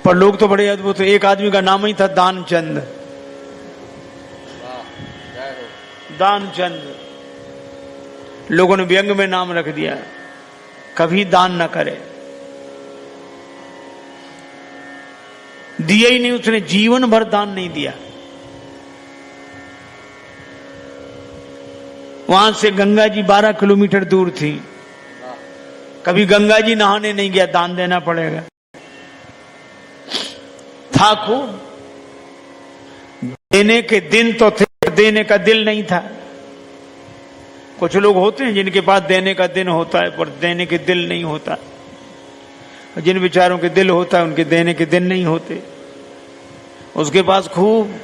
पर लोग तो बड़े अद्भुत। एक आदमी का नाम ही था दानचंद। दानचंद लोगों ने व्यंग में नाम रख दिया, कभी दान न करे। दिया ही नहीं उसने, जीवन भर दान नहीं दिया। वहां से गंगा जी 12 किलोमीटर दूर थी, कभी गंगा जी नहाने नहीं गया, दान देना पड़ेगा। था खूब, देने के दिन तो थे, देने का दिल नहीं था। कुछ लोग होते हैं जिनके पास देने का दिन होता है पर देने के दिल नहीं होता, जिन विचारों के दिल होता है उनके देने के दिन नहीं होते। उसके पास खूब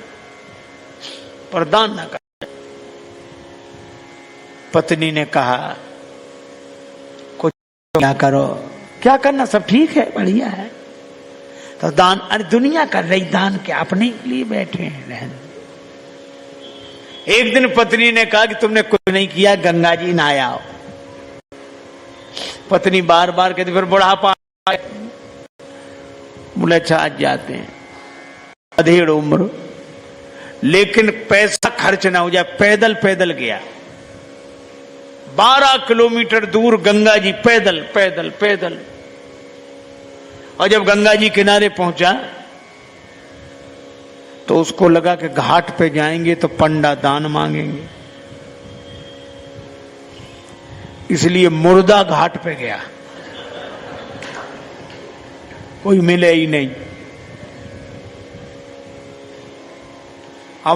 पर दान ना कर। पत्नी ने कहा कुछ क्या करो, क्या करना, सब ठीक है, बढ़िया है। तो दान, अरे दुनिया कर रही दान, क्या अपने लिए बैठे हैं रहने। एक दिन पत्नी ने कहा कि तुमने कुछ नहीं किया, गंगा जी नहाया आओ। पत्नी बार बार कहती, फिर बुढ़ापा, बोले अच्छा आज जाते हैं, अधेड़ उम्र, लेकिन पैसा खर्च ना हो जाए। पैदल पैदल गया 12 किलोमीटर दूर गंगा जी, पैदल पैदल पैदल। और जब गंगा जी किनारे पहुंचा तो उसको लगा कि घाट पे जाएंगे तो पंडा दान मांगेंगे, इसलिए मुर्दा घाट पे गया, कोई मिले ही नहीं।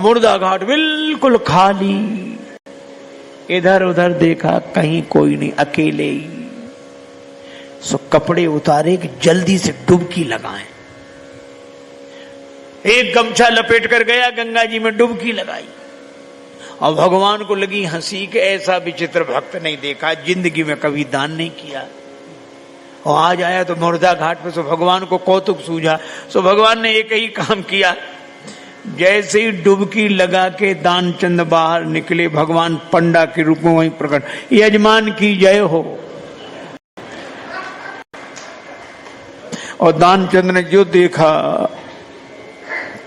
मुर्दा घाट बिल्कुल खाली, इधर उधर देखा कहीं कोई नहीं, अकेले ही। सो कपड़े उतारे कि जल्दी से डुबकी लगाएं। एक गमछा लपेट कर गया गंगा जी में, डुबकी लगाई। और भगवान को लगी हंसी कि ऐसा विचित्र भक्त नहीं देखा, जिंदगी में कभी दान नहीं किया। और आज आया तो मुर्दा घाट पे, सो भगवान को कौतुक सूझा। सो भगवान ने एक ही काम किया, जैसे ही डुबकी लगा के दानचंद बाहर निकले, भगवान पंडा के रूप में वहीं प्रकट, यजमान की जय हो। और दानचंद ने जो देखा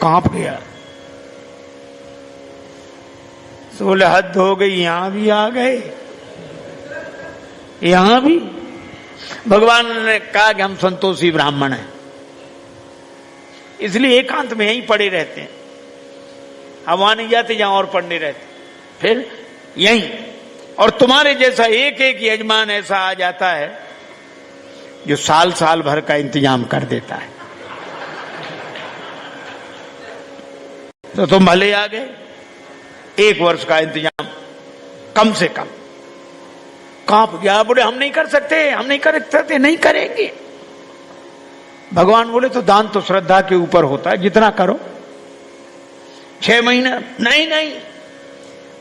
कांप गया। तो बोले हद हो गई, यहां भी आ गए, यहां भी। भगवान ने कहा कि हम संतोषी ब्राह्मण हैं, इसलिए एकांत में यहीं पड़े रहते हैं, हम वहां नहीं जाते जहां और पढ़ने रहते, फिर यहीं। और तुम्हारे जैसा एक एक यजमान ऐसा आ जाता है जो साल साल भर का इंतजाम कर देता है। तो तुम भले आ गए, 1 वर्ष का इंतजाम कम से कम। कांप गया, बोले हम नहीं कर सकते, हम नहीं कर सकते, नहीं करेंगे। भगवान बोले तो दान तो श्रद्धा के ऊपर होता है, जितना करो। 6 महीने नहीं, नहीं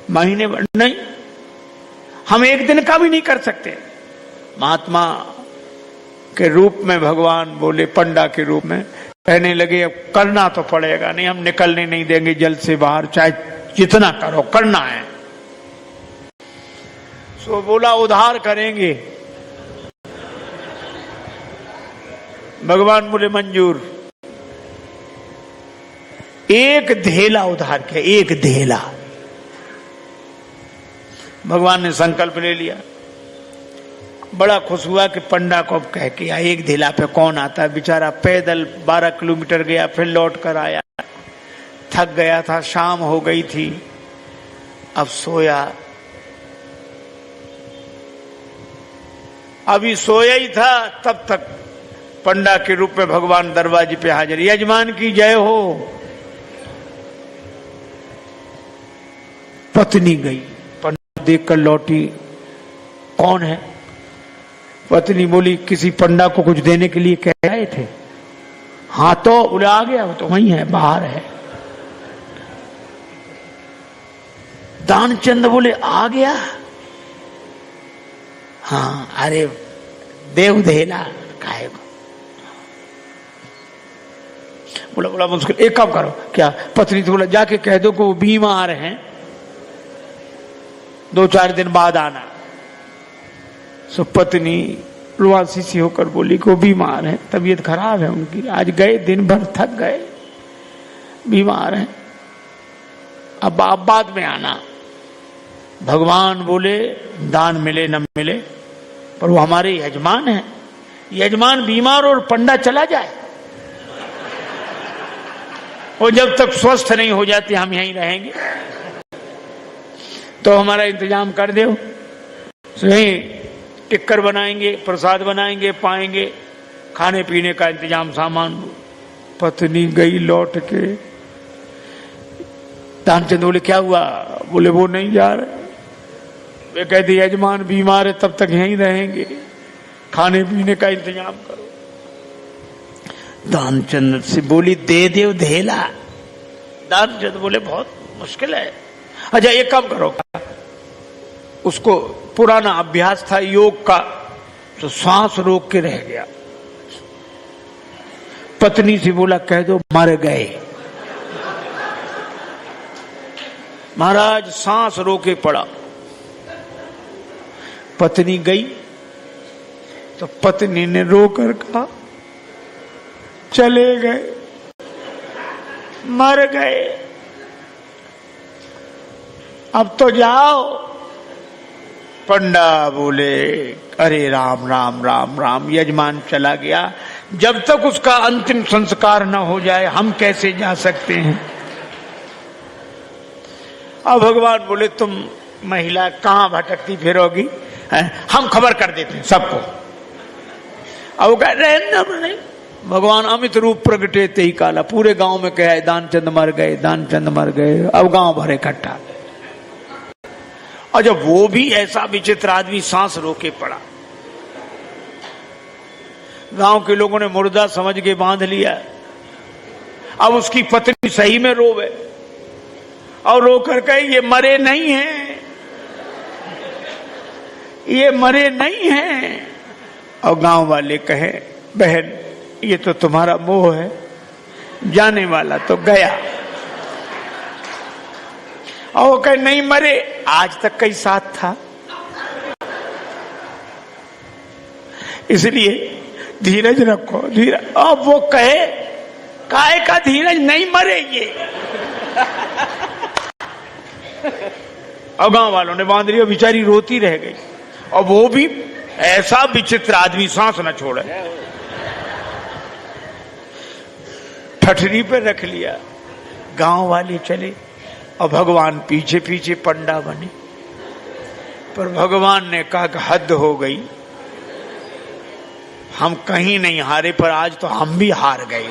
महीने नहीं, हम 1 दिन का भी नहीं कर सकते। महात्मा के रूप में भगवान बोले, पंडा के रूप में कहने लगे अब करना तो पड़ेगा, नहीं हम निकलने नहीं देंगे जल से बाहर, चाहे जितना करो करना है। सो बोला उधार करेंगे। भगवान बोले मंजूर। 1 धेला उधार किया, 1 धेला। भगवान ने संकल्प ले लिया। बड़ा खुश हुआ कि पंडा को अब कह के 1 धेला पे कौन आता है। बेचारा पैदल 12 किलोमीटर गया, फिर लौट कर आया, थक गया था, शाम हो गई थी, अब सोया। अभी सोया ही था तब तक पंडा के रूप में भगवान दरवाजे पे हाजिर, यजमान की जय हो। पत्नी गई, पंडा देखकर लौटी, कौन है? पत्नी बोली किसी पंडा को कुछ देने के लिए कह रहे थे। हाँ तो बोले आ गया, वो तो वहीं है, बाहर है। दानचंद बोले आ गया? हाँ, अरे देव धेला काहे को? बोला मुश्किल, एक काम करो। क्या? पत्नी तो बोला जाके कह दो कि वो बीमार हैं, 2-4 दिन बाद आना। सो पत्नी रुआसी सी होकर बोली को बीमार है, तबीयत खराब है उनकी, आज गए दिन भर थक गए, बीमार हैं, अब आप बाद में आना। भगवान बोले दान मिले न मिले पर वो हमारे यजमान हैं, यजमान बीमार और पंडा चला जाए, वो जब तक स्वस्थ नहीं हो जाते हम यहीं रहेंगे, तो हमारा इंतजाम कर दो। यहीं टिक्कर बनाएंगे, प्रसाद बनाएंगे, पाएंगे, खाने पीने का इंतजाम, सामान। पत्नी गई लौट के, दानचंद बोले क्या हुआ? बोले वो नहीं जा रहे। वे कहते यजमान बीमार है, तब तक यहीं रहेंगे, खाने पीने का इंतजाम करो। दानचंद से बोली दे दे धेला। दानचंद बोले बहुत मुश्किल है। अच्छा एक काम करो, उसको पुराना अभ्यास था योग का, तो सांस रोक के रह गया। पत्नी से बोला कह दो मर गए। महाराज सांस रोके पड़ा। पत्नी गई तो पत्नी ने रोकर कहा चले गए, मर गए, अब तो जाओ। पंडा बोले अरे राम राम राम राम, यजमान चला गया, जब तक उसका अंतिम संस्कार न हो जाए हम कैसे जा सकते हैं। अब भगवान बोले तुम महिला कहां भटकती फिरोगी, हम खबर कर देते हैं सबको। अब वो कह रहे भगवान अमित रूप प्रगटे ते ही काला, पूरे गांव में कहा दानचंद मर गए, दानचंद मर गए। अब गांव भर इकट्ठा। और जब वो भी ऐसा विचित्र आदमी सांस रोके पड़ा, गांव के लोगों ने मुर्दा समझ के बांध लिया। अब उसकी पत्नी सही में रोवे और रोकर कहे ये मरे नहीं हैं, ये मरे नहीं हैं। और गांव वाले कहे बहन ये तो तुम्हारा मोह है, जाने वाला तो गया। और वो कहे नहीं मरे, आज तक कई साथ था। इसलिए धीरज रखो, धीरज। अब वो कहे काय का धीरज, नहीं मरे ये। अब गांव वालों ने बांध लिया, बेचारी रोती रह गई। और वो भी ऐसा विचित्र आदमी, सांस न छोड़े, ठठरी पे रख लिया। गांव वाले चले और भगवान पीछे पीछे पंडा बने। पर भगवान ने कहा कि हद हो गई, हम कहीं नहीं हारे पर आज तो हम भी हार गए।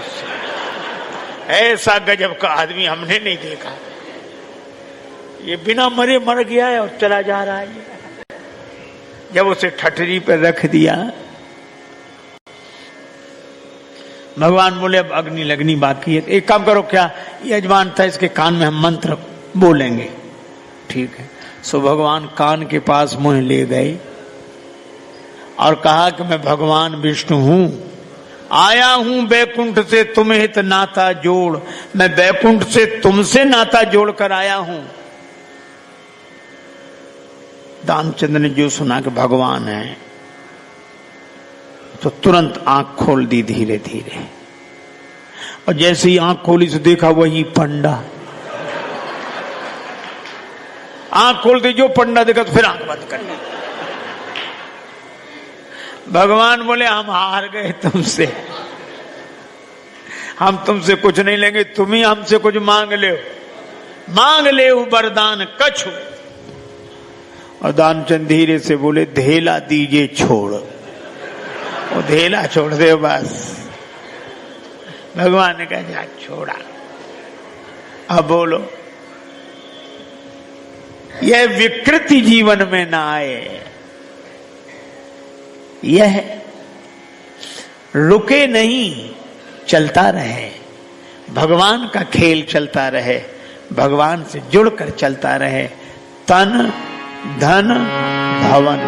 ऐसा गजब का आदमी हमने नहीं देखा। ये बिना मरे मर गया है और चला जा रहा है। जब उसे ठठरी पे रख दिया, भगवान बोले अब अग्नि लगनी बाकी है। एक काम करो, क्या यजमान था इसके कान में हम मंत्र बोलेंगे, ठीक है। सो भगवान कान के पास मुंह ले गए और कहा कि मैं भगवान विष्णु हूं, आया हूं बैकुंठ से तुम्हें तो नाता जोड़, मैं बैकुंठ से तुमसे नाता जोड़ कर आया हूं। दानचंद ने जो सुना कि भगवान है तो तुरंत आंख खोल दी धीरे धीरे। और जैसे ही आंख खोली तो देखा वही पंडा। आंख खोल दी, जो पंडा देखा तो फिर आंख बंद कर ली। भगवान बोले हम हार गए तुमसे, हम तुमसे कुछ नहीं लेंगे, तुम ही हमसे कुछ मांग ले, मांग ले वरदान कछु। और दानचंद धीरे से बोले धेला दीजिए छोड़। वो धेला छोड़ दे बस। भगवान ने कहा जा छोड़ा। अब बोलो यह विकृति जीवन में ना आए, यह रुके नहीं, चलता रहे, भगवान का खेल चलता रहे, भगवान से जुड़कर चलता रहे। तन धन भवन